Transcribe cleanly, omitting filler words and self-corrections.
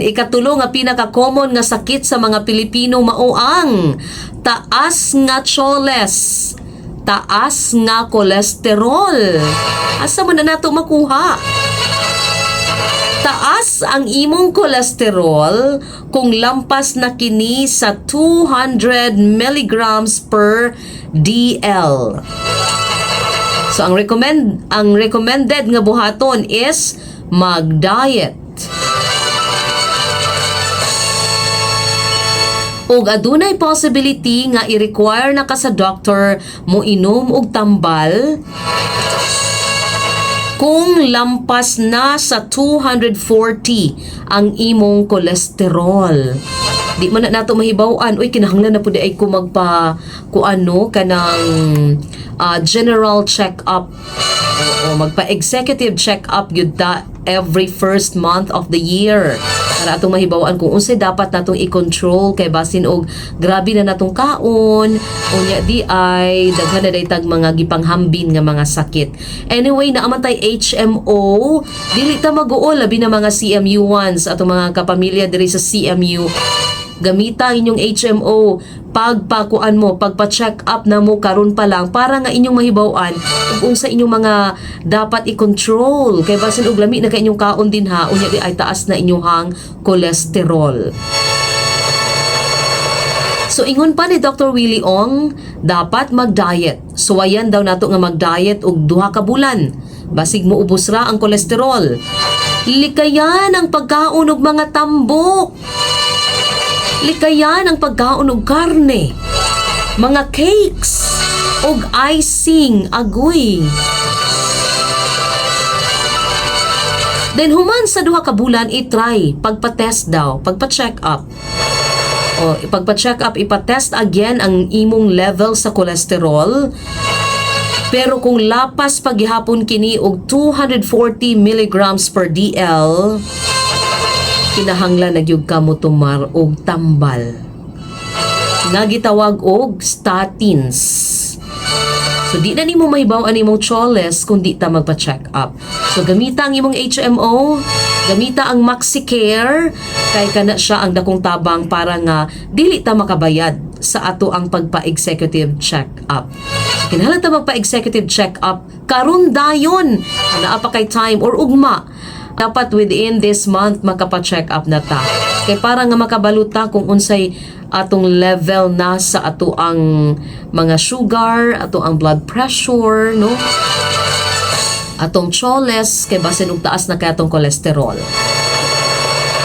Ikatulo nga pinaka-common nga sakit sa mga Pilipino mao ang taas nga choles, taas nga kolesterol. Asa man na nato makuha? Taas ang imong kolesterol kung lampas na kini sa 200 milligrams per DL. So ang recommended nga buhaton is mag-diet. Ug adunay possibility nga i-require na ka sa doctor mo inom og tambal kung lampas na sa 240 ang imong kolesterol. Di man na nato mahibaw-an, uy kinahanglan na pud ay ko kuano kanang general check-up o magpa-executive check-up gyud ta every first month of the year para atong mahibaw-an kung unsay dapat natong i-control kay basin og grabe na natong kaon unya di ay daghan na daytag mga gipanghambin nga mga sakit. Anyway, naaman tay HMO, dili ta mag-uol labi na mga CMU1s atong mga kapamilya diri sa CMU. Gamita inyong HMO pagpakuan mo, pagpa-check up na mo karon pa lang para nga inyong mahibaw-an kung sa inyong mga dapat i-control kay basin og lami na kay inyong kaon din ha unya di ay taas na inyong kolesterol. So ingon pa ni Dr. Willie Ong, dapat mag-diet. So ayan daw nato nga mag-diet og 2 ka bulan basig mo ubos ra ang kolesterol. Likayan ang pagkaon og mga tambok. Likayan ang pagkaon og karne, mga cakes, og icing, agoy. Then human sa 2 ka bulan, i-try, pagpa-test daw, pagpa-check up. O, pagpa-check up, ipa-test again ang imong level sa kolesterol. Pero kung lapas paghihapon kini og 240 milligrams per DL, kinahanglan nagyug ka mo tumar og tambal nga gitawag og statins. So di na nimo mahibaw ang imong choles kung di ta magpa-check up. So gamita ang imong HMO, gamita ang MaxiCare kay kana siya ang dakong tabang para nga dili ta makabayad sa ato ang pagpa-executive check up. So, kinahanglan ta magpa-executive check up karon dayon naa pa kay time or ugma. Dapat within this month makapa-check up na ta. Kay para nga makabaluta kung unsay atong level na sa ato ang mga sugar, ato ang blood pressure, no? Atong choles, kay basin og taas na kay atong kolesterol.